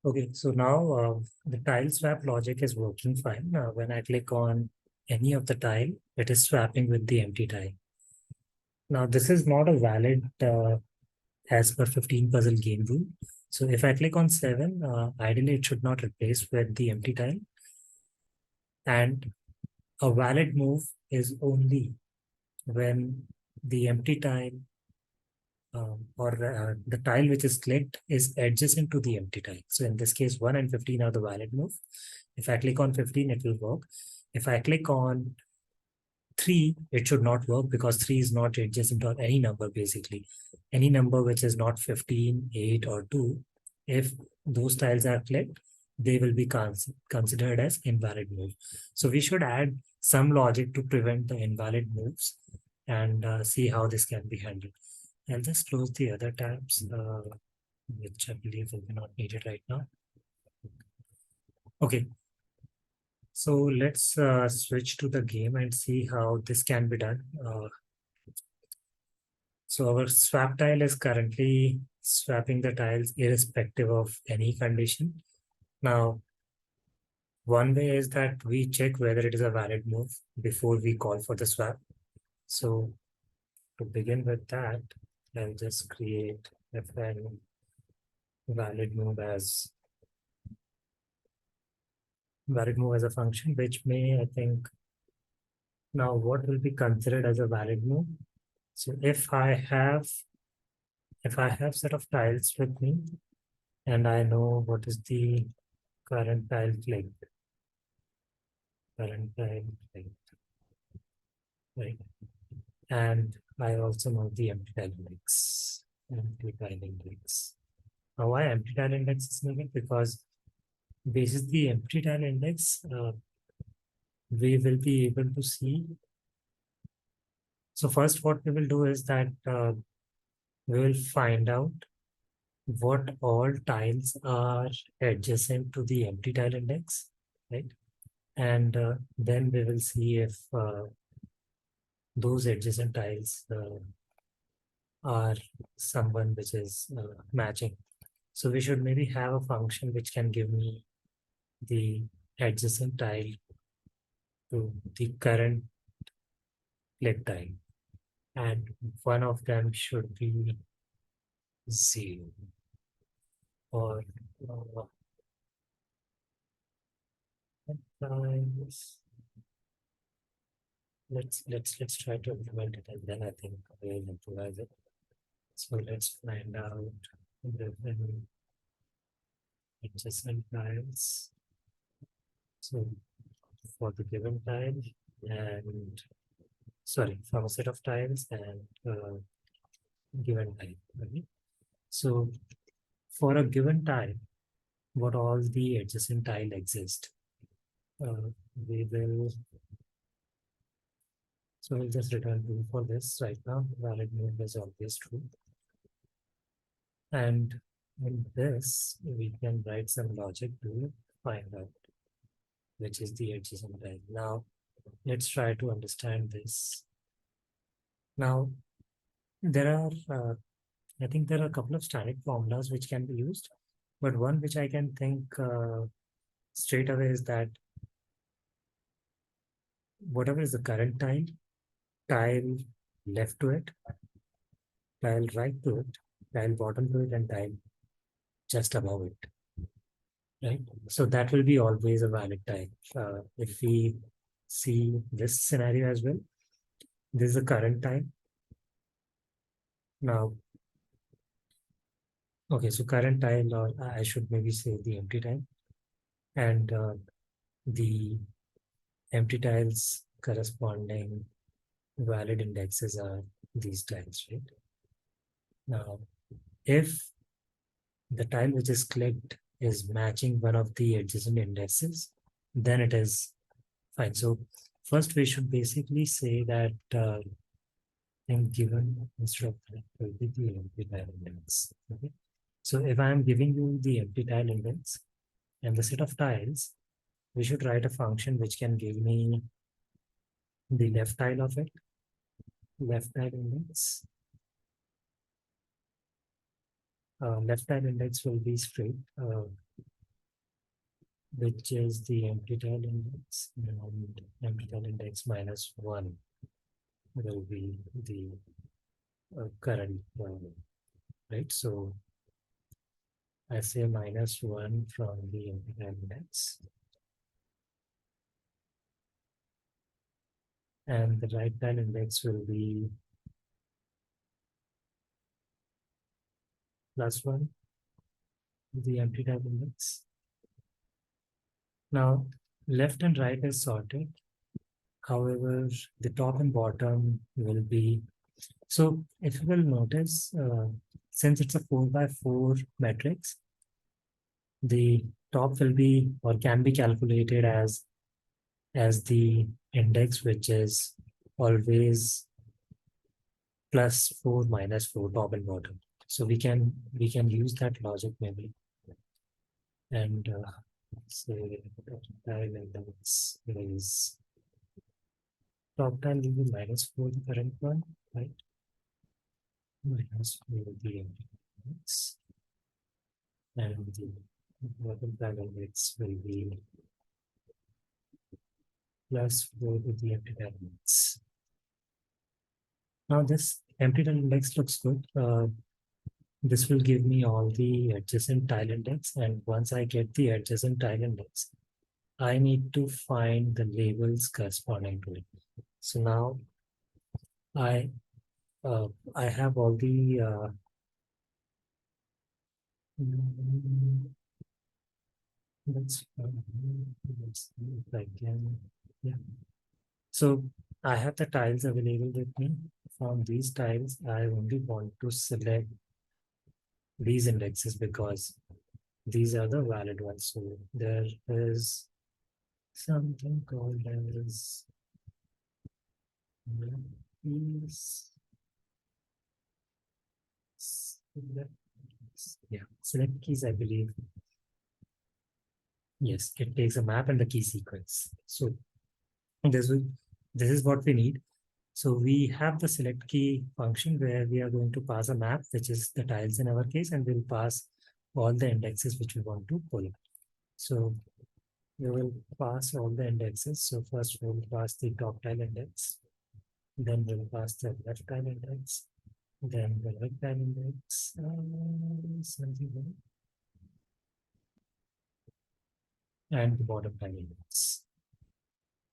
Okay, so now the tile swap logic is working fine. When I click on any of the tile, it is swapping with the empty tile. Now, this is not a valid as per 15 puzzle game rule. So if I click on 7, ideally it should not replace with the empty tile. And a valid move is only when the empty tile or the tile which is clicked is adjacent to the empty tile. So in this case, 1 and 15 are the valid move. If I click on 15, it will work. If I click on 3, it should not work because 3 is not adjacent to any number basically. Any number which is not 15, 8 or 2, if those tiles are clicked, they will be considered as invalid move. So we should add some logic to prevent the invalid moves and see how this can be handled. I'll just close the other tabs, which I believe will be not needed right now. Okay. So let's switch to the game and see how this can be done. So our swap tile is currently swapping the tiles irrespective of any condition. Now, one way is that we check whether it is a valid move before we call for the swap. So to begin with that, I'll just create fn valid move as a function, which may, I think, now what will be considered as a valid move. So if I have set of tiles with me and I know what is the current tile clicked, right? And I also know the empty tile index. Now why empty tile index is needed? Because basis the empty tile index, we will be able to see. So first what we will do is that we will find out what all tiles are adjacent to the empty tile index, right? And then we will see if those adjacent tiles are someone which is matching. So we should maybe have a function which can give me the adjacent tile to the current click tile. And one of them should be 0 or times. Let's try to implement it and then I think we'll improvise it. So let's find out the adjacent tiles. So for the given tile and from a set of tiles and given tile. Okay? So for a given tile, what all the adjacent tile exist? We will. So we'll just return true for this right now. Valid move is always true. And in this, we can write some logic to find out which is the adjacent tile. Now, let's try to understand this. Now, there are, I think there are a couple of static formulas which can be used, but one which I can think straight away is that whatever is the current tile left to it, tile right to it, tile bottom to it, and tile just above it, right? So that will be always a valid tile. If we see this scenario as well, this is the current tile. Now, okay, so current tile, or I should maybe say the empty tile, and the empty tiles corresponding valid indexes are these tiles, right? Now, if the tile which is clicked is matching one of the adjacent indexes, then it is fine. So first we should basically say that given instead of that will be the empty tile index. Okay. So if I am giving you the empty tile index and the set of tiles, we should write a function which can give me the left tile of it, left tile index. Left tile index will be straight. which is the empty tile index, and empty tile index -1 will be the current one, right? So I say -1 from the empty tile index, and the right tile index will be +1, the empty tile index. Now, left and right is sorted. However, the top and bottom will be, so if you will notice, since it's a 4x4 matrix, the top will be or can be calculated as the index, which is always +4 -4 top and bottom. So we can use that logic maybe, and say tile index is top tile will be -4 the current one, right? -4 the index, and the bottom tile index will be +4 with the empty tile index. Now this empty tile index looks good. This will give me all the adjacent tile index, and once I get the adjacent tile index, I need to find the labels corresponding to it. So now I I have all the let's see if I can, yeah. So I have the tiles available with me. From these tiles, I only want to select these indexes because these are the valid ones. So there is something called as select keys, I believe. Yes, it takes a map and the key sequence. So this will this is what we need. So we have the select key function where we are going to pass a map, which is the tiles in our case, and we'll pass all the indexes which we want to pull. So we will pass all the indexes. So first we'll pass the top tile index, then we'll pass the left tile index, then the right tile index, something and the bottom tile index.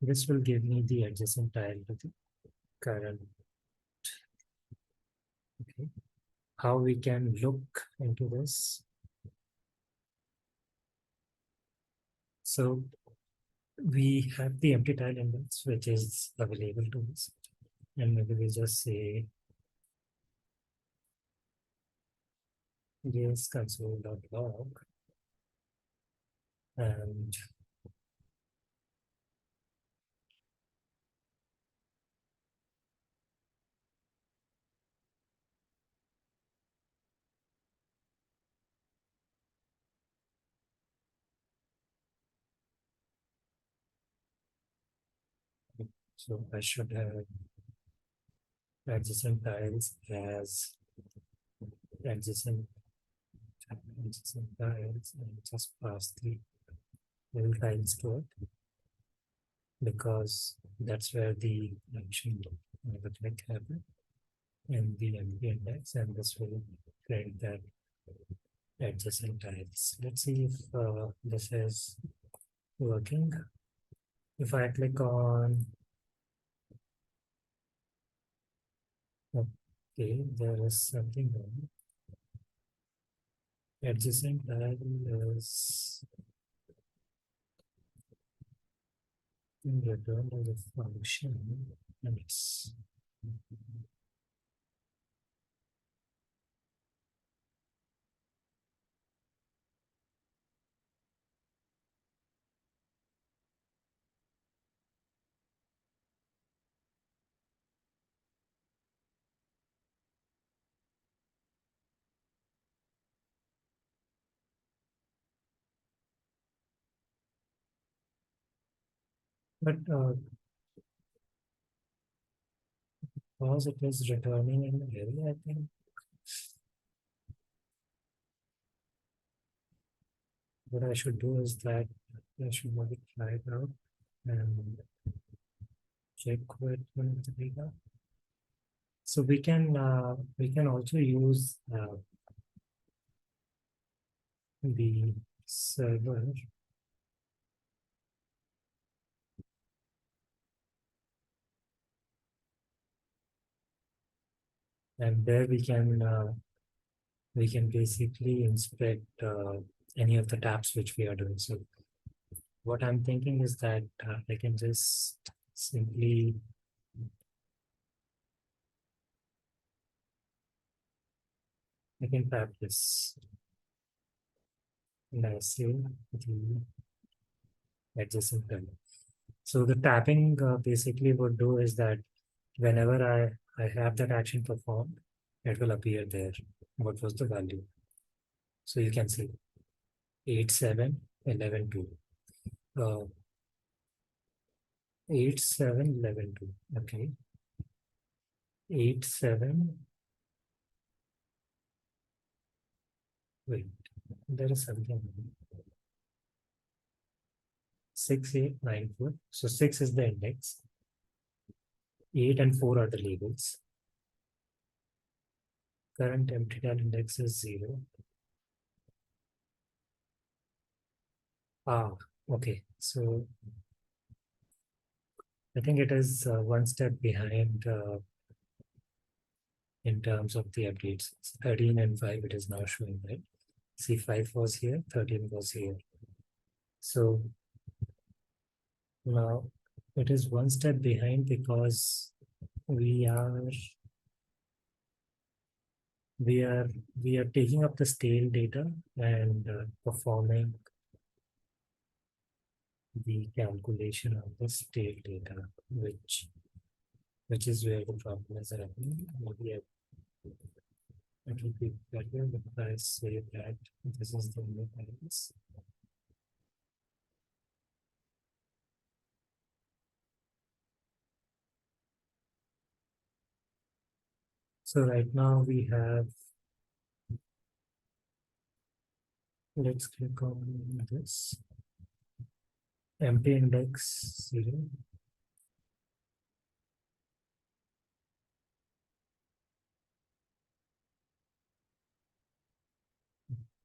This will give me the adjacent tile to the current. Okay. How we can look into this? So we have the empty tile index, which is available to us. And maybe we just say yes console.log, and so I should have adjacent tiles as adjacent tiles and just pass the little tiles to it, because that's where the action the click happen in the empty index, and this will create that adjacent tiles. Let's see if this is working. If I click on, okay, there is something wrong. Adjacent tile is in return as a function, and it's but because it is returning in array, I think. what I should do is that I should modify it out and check with one of the data. So we can also use the server and there we can basically inspect any of the tabs which we are doing. So what I'm thinking is that I can just simply I can tap this and I say the adjacent panel. So the tapping basically would do is that whenever I have that action performed, it will appear there. What was the value? So you can see 8, 7, 11, 2. 8, 7, 11, 2. Okay. 8, 7. Wait, there is something. 6, 8, 9, 4. So 6 is the index. 8 and 4 are the labels. Current empty tab index is 0. Ah, okay. So I think it is one step behind in terms of the updates. 13 and 5 it is now showing, right? See, 5 was here, 13 was here. So now it is one step behind because we are taking up the stale data and performing the calculation of the stale data, which is where the problem is happening. Maybe it will be better if I say that this is the new values. So right now we have, let's click on this empty index 0.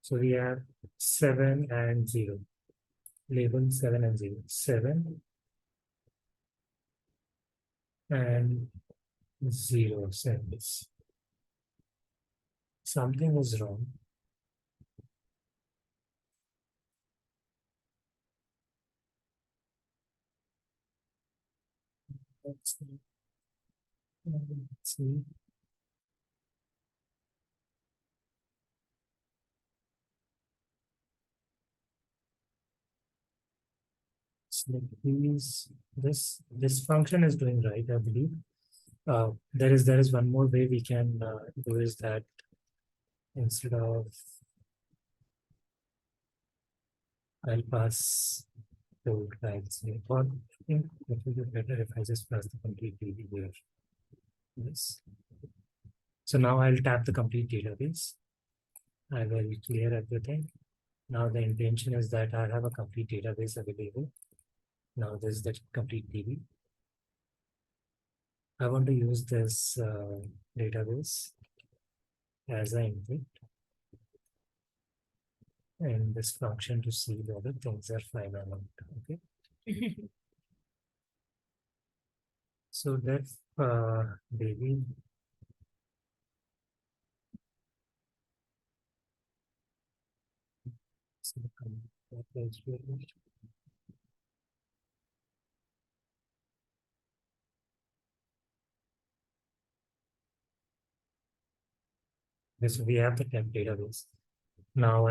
So we have 7 and 0. Label 7 and 0. 7 and 0 cells. Something is wrong. Let's see. SelectKeys. This function is doing right, I believe. There is one more way we can do is that instead of I'll pass the tags here. Or I think it will be better if I just pass the complete DB here. Yes. So now I'll tap the complete database. I will clear everything. Now the intention is that I have a complete database available. Now this is the complete DB. I want to use this database as an input and this function to see whether things are fine or not. Okay. So that's DB. So this we have the temp database. Now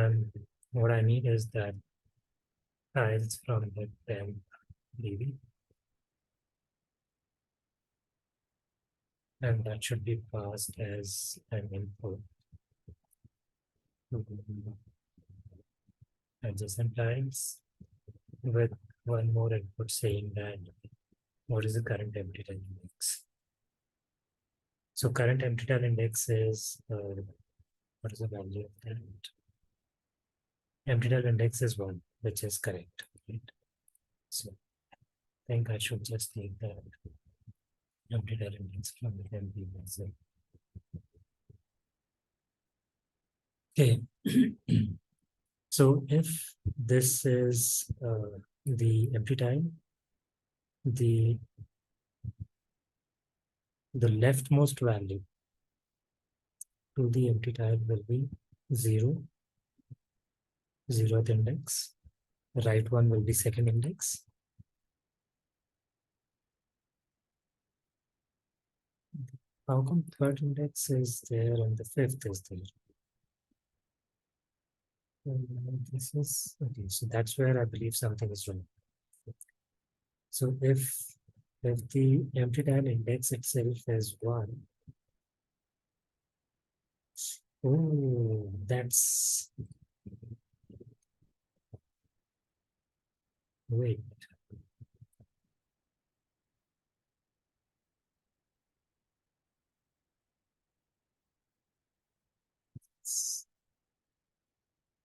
what I need is that files from the temp DB. And that should be passed as an input. Adjacent tiles with one more input saying that what is the current empty tile index. So current empty tile index is what is the value of that? empty tile index is 1, which is correct. Right? So I think I should just take the empty tile index from the MP method. Okay. So if this is the empty tile, the leftmost value to the empty tile will be 0, 0th index. The right one will be second index. How come third index is there and the fifth is there? This is okay. So that's where I believe something is wrong. So if the empty tile index itself is 1, oh, that's wait.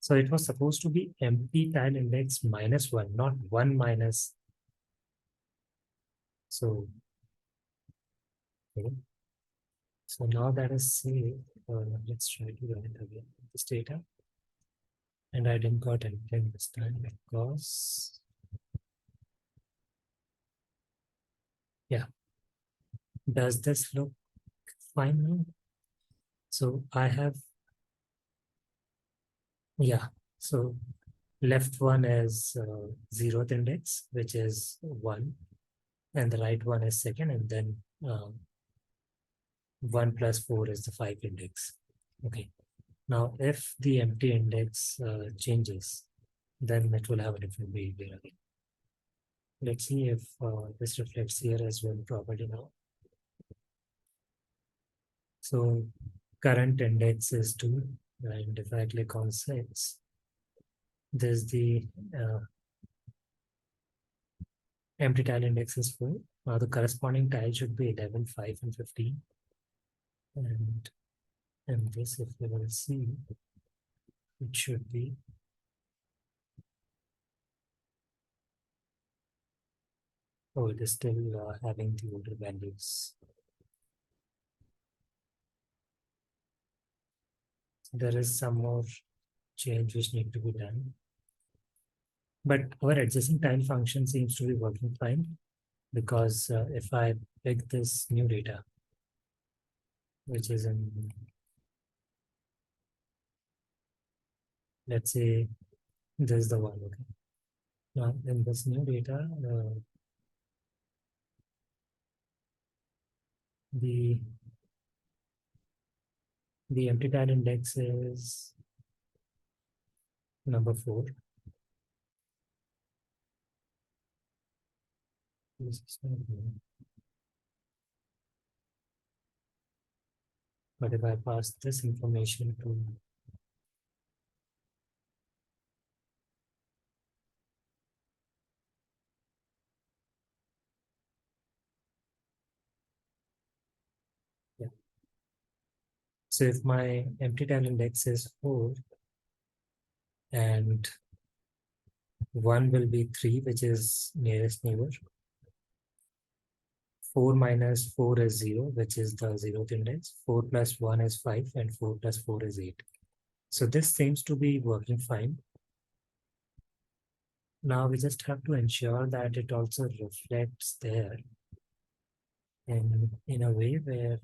So it was supposed to be empty tile index -1, not 1 minus. So, okay. So now that is saved. Let's try to run it again. This data. And I didn't got anything this time because, yeah. Does this look fine now? So I have, yeah. So left one is 0th index, which is 1. And the right one is second. And then 1 plus 4 is the 5 index. Okay. Now, if the empty index changes, then it will have a different behavior again. Let's see if this reflects here as well properly now. So current index is 2, and if I click on 6, there's the empty tile index is 4. Now the corresponding tile should be 11, 5, and 15. And this, if you will see, it should be it is still having the older values. There is some more change which need to be done. But our adjacent tile function seems to be working fine because if I pick this new data, which is in, let's say, this is the one. Okay. Now in this new data, the empty tile index is number 4. This is not good. But if I pass this information to so if my empty tile index is 4 and 1 will be 3, which is nearest neighbor. 4 minus 4 is 0, which is the 0th index. 4 plus 1 is 5, and 4 plus 4 is 8. So this seems to be working fine. Now we just have to ensure that it also reflects there in a way where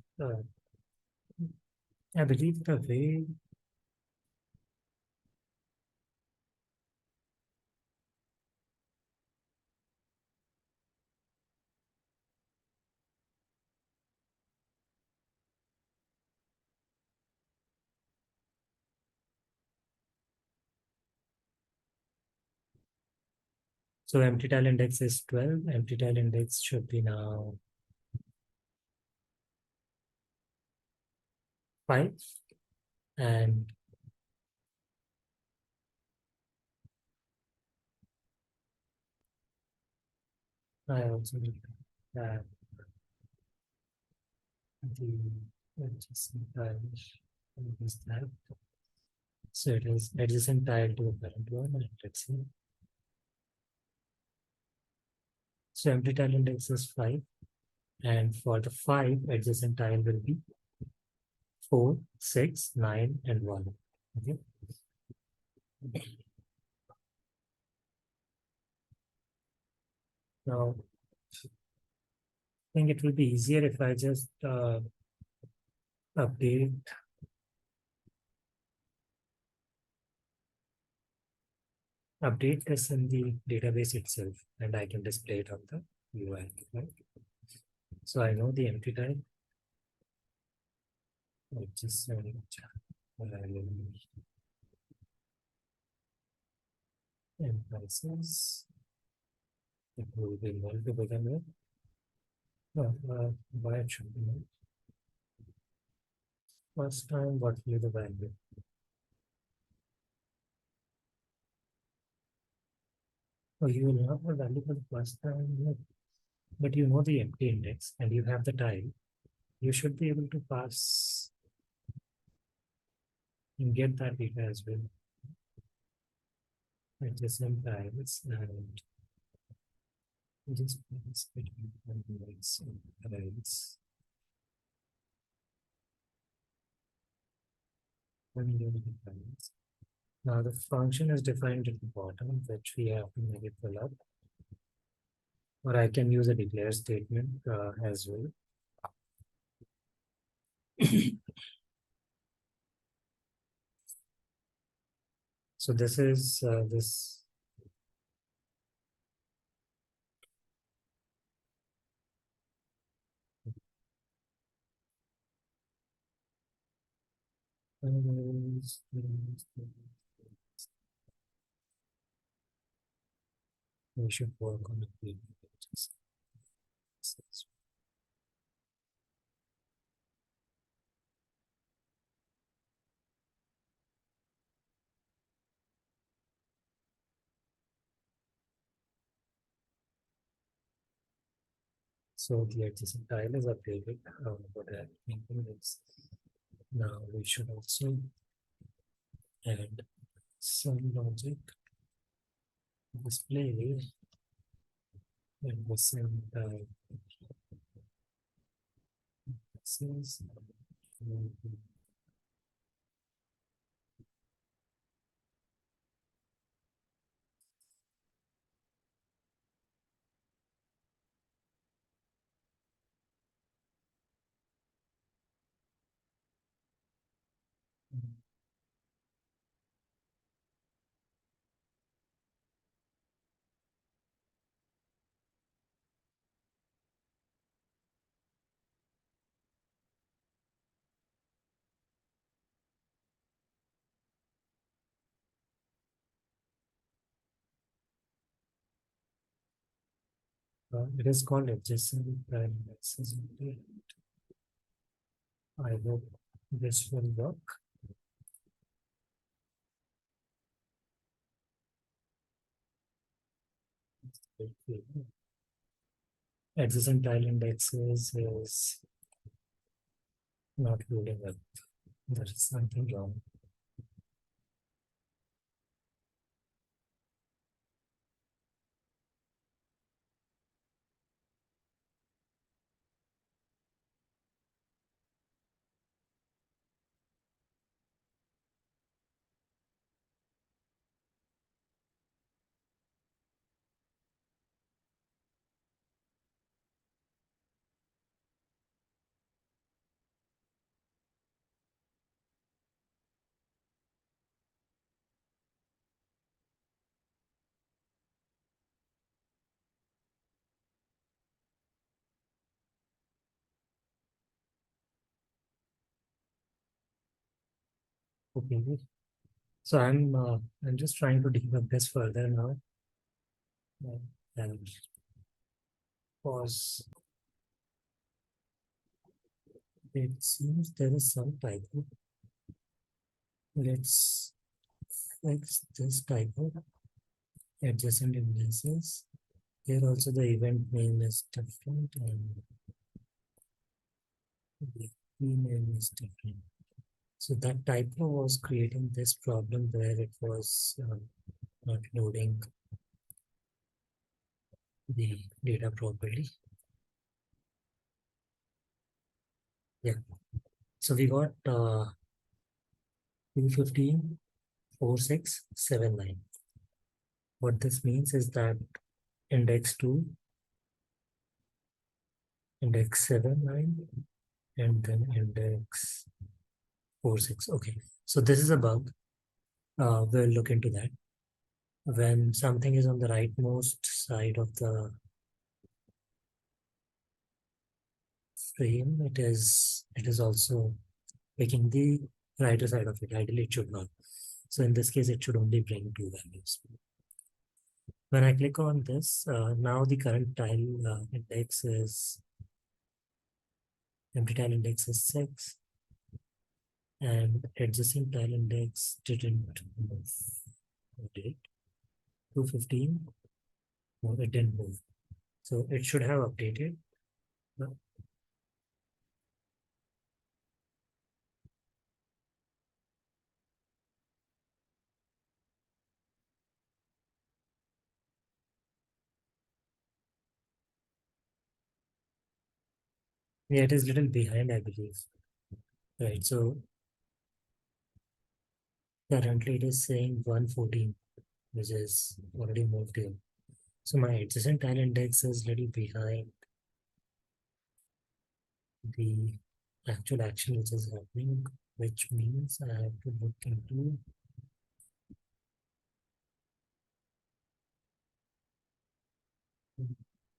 I believe the way so empty tile index is 12. Empty tile index should be now 5. And I also need that the adjacent tile is that. So it is adjacent tile to the current one, and let's see. So empty tile index is 5, and for the 5, adjacent tile will be 4, 6, 9, and 1. Okay. Now, I think it will be easier if I just update this in the database itself, and I can display it on the UI. Right? So I know the empty tile. Just and prices. It will be null to begin with. No, why it should be null. First time, what will be the value? Oh, you will have the value for the first time, no. But you know the empty index and you have the tile. You should be able to pass and get that data as well. Adjacent tiles and just pass between tiles and tiles. Now the function is defined at the bottom, which we have to make it fill up. Or I can use a declare statement as well. So this is this. We should work on it. So the adjacent tile is updated. What I'm thinking is now we should also add some logic display and the same tile. This is it is called adjacent tile access. I hope this will work. Adjacent tile indexes is not loading up. There is something wrong. Okay. So I'm just trying to debug this further now. And pause. It seems there is some typo. Let's fix this typo. Adjacent indices. Here also the event name is different and the key name is different. So that typo was creating this problem where it was not loading the data properly. Yeah. So we got 215, 4679. What this means is that index 2, index 79, and then index 46. Okay. So this is a bug. We'll look into that. When something is on the rightmost side of the frame, it is also picking the righter side of it. Ideally, it should not. So in this case, it should only bring two values. When I click on this, now the current tile index is, empty tile index is 6, and adjacent tile index didn't move. Or did it? 215? No, it didn't move. So it should have updated. Yeah, it is little behind, I believe. Right. So currently it is saying 114, which is already moved here. So my adjacent tile index is little behind the actual action which is happening, which means I have to look into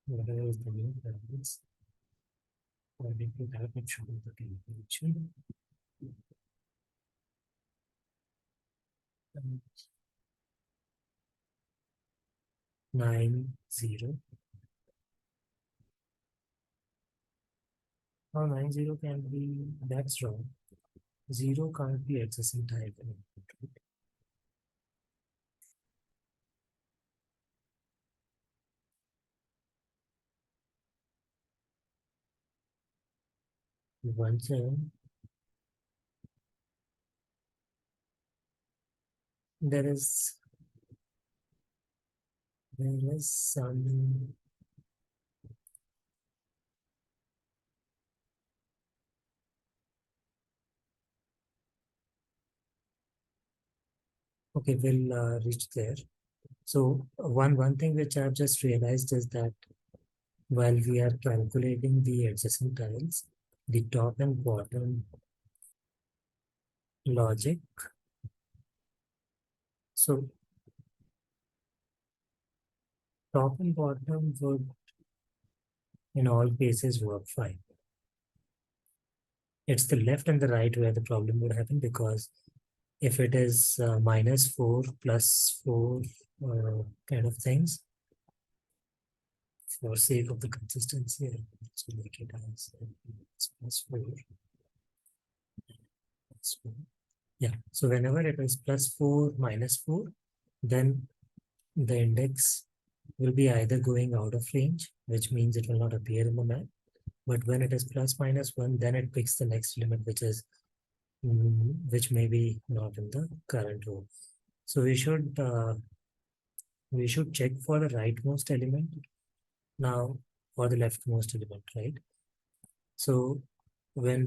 whatever is the new values. According to that, it should be the calculation. 90. Oh, 90 can be, that's wrong. 0 can't be adjacent tile element. Once there is some, okay, we'll reach there. So one thing which I've just realized is that while we are calculating the adjacent tiles, the top and bottom logic. So top and bottom would in all cases work fine. It's the left and the right where the problem would happen, because if it is -4 +4 kind of things, for sake of the consistency, I'll also make it as +4. Yeah, so whenever it is +4 -4, then the index will be either going out of range, which means it will not appear in the map. But when it is +-1, then it picks the next element, which is which may be not in the current row. So we should check for the rightmost element now, for the leftmost element, right? So when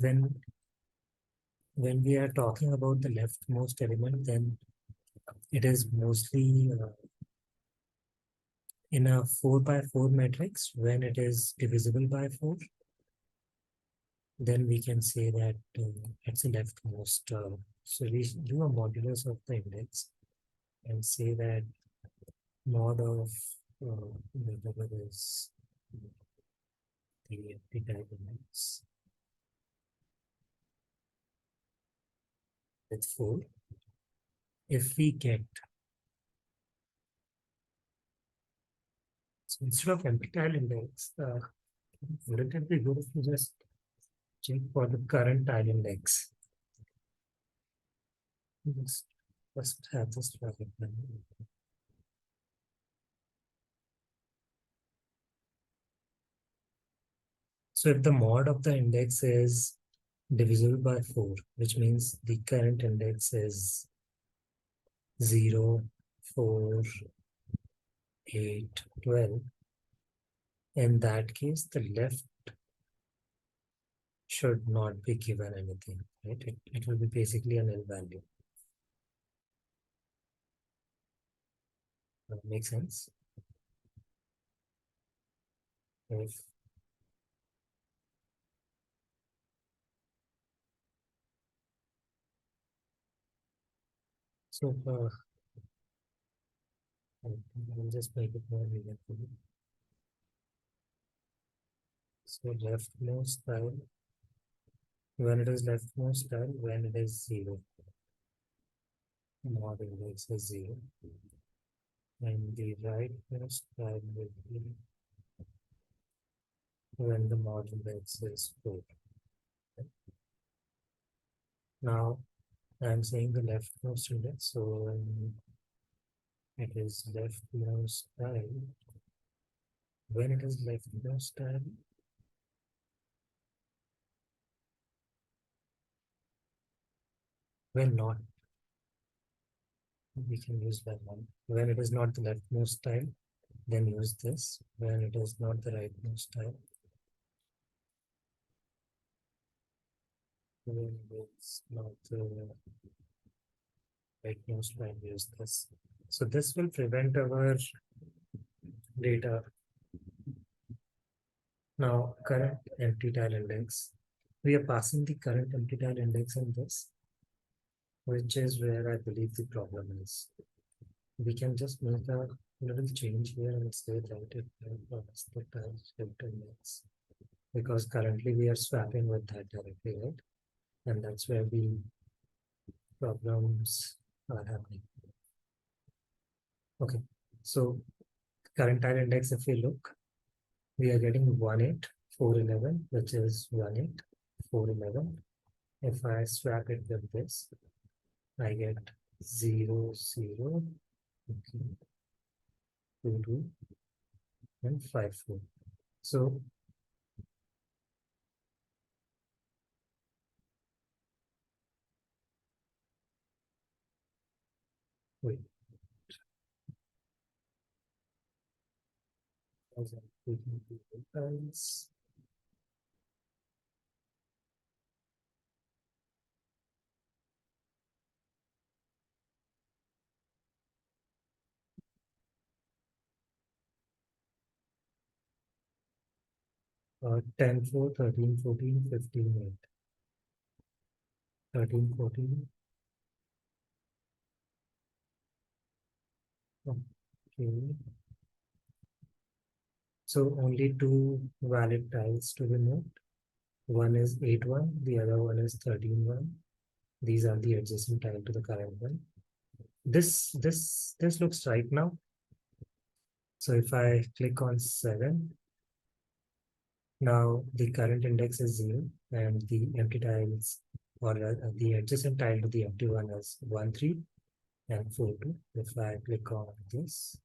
we are talking about the leftmost element, then it is mostly in a 4x4 matrix. When it is divisible by 4, then we can say that it's the leftmost. So we do a modulus of the index and say that mod of whatever is the diagonals with 4. If we get, so instead of empty tile index, wouldn't it be good if we just check for the current tile index? Just first have this project now. So if the mod of the index is divisible by 4, which means the current index is 0, 4, 8, 12. In that case, the left should not be given anything, right? It will be basically a nil value. Makes sense? If so, I'll just make it more meaningful. So leftmost tile, when it is leftmost tile, when it is 0, mod index is 0, and the rightmost tile will be when the mod index is 4. Now I'm saying the leftmost index, so it is leftmost tile. When it is leftmost tile, when not, we can use that one. When it is not the leftmost tile, then use this. When it is not the rightmost tile, when it's not the rightmost tile, use this. So this will prevent our data. Now, current empty tile index. We are passing the current empty tile index in this, which is where I believe the problem is. We can just make a little change here and say that it was the tile shift index, because currently we are swapping with that directly, right? And that's where the problems are happening. Okay, so current tile index, if we look, we are getting 18411, which is 18411. If I swap it with this, I get 0, 0, okay, 2, 2, and 5, 4. So wait, 10, 4, 13, 14, 15, 8. 13, 14. Okay. So only two valid tiles to be moved. One is 8, 1, the other one is 13, 1. These are the adjacent tile to the current one. This looks right now. So if I click on 7, now the current index is 0 and the empty tiles, or the adjacent tile to the empty one is 1, 3 and 4, 2. If I click on this,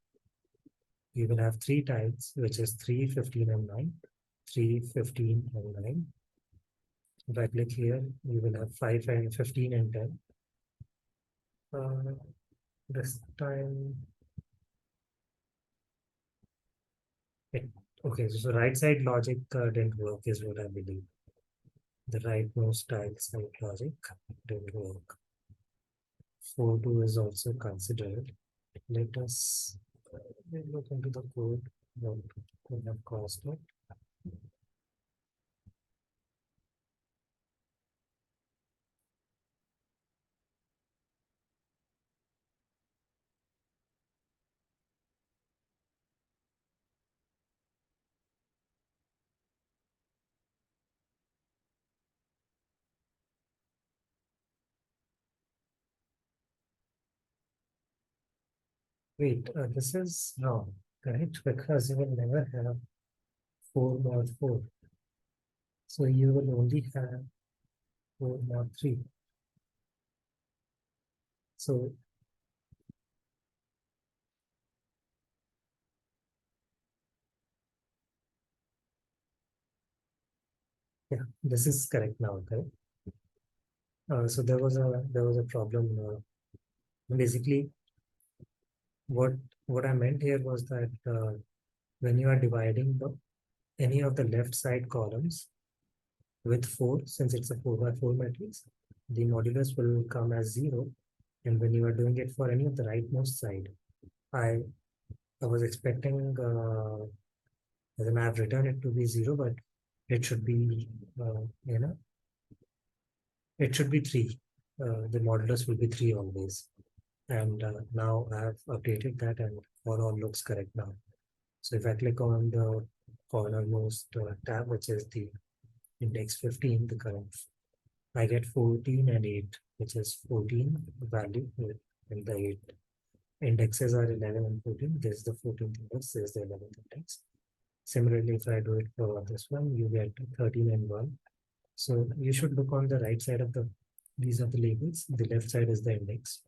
you will have 3 tiles, which is 3, 15 and 9. 3, 15 and 9. If I click here, you will have 5 and 15 and 10. This time, okay, so right side logic didn't work is what I believe. The rightmost tile side logic didn't work. 4, 2 is also considered. Let us look into the code what could have caused it. Wait, this is wrong, correct? Because you will never have 4 mod 4. So you will only have 4 mod 3. So yeah, this is correct now, correct? So there was a problem. Basically, what what I meant here was that when you are dividing any of the left side columns with 4, since it's a 4 by 4 matrix, the modulus will come as 0. And when you are doing it for any of the rightmost side, I was expecting, as in I have written it to be 0, but it should be, it should be 3. The modulus will be 3 always. And now I have updated that and all looks correct now. So if I click on the cornermost tab, which is the index 15, the current, I get 14 and 8, which is 14 value, and the 8 indexes are 11 and 14. This is the 14th index, this is the 11th index. Similarly, if I do it for this one, you get 13 and 1. So you should look on the right side of these are the labels. The left side is the index.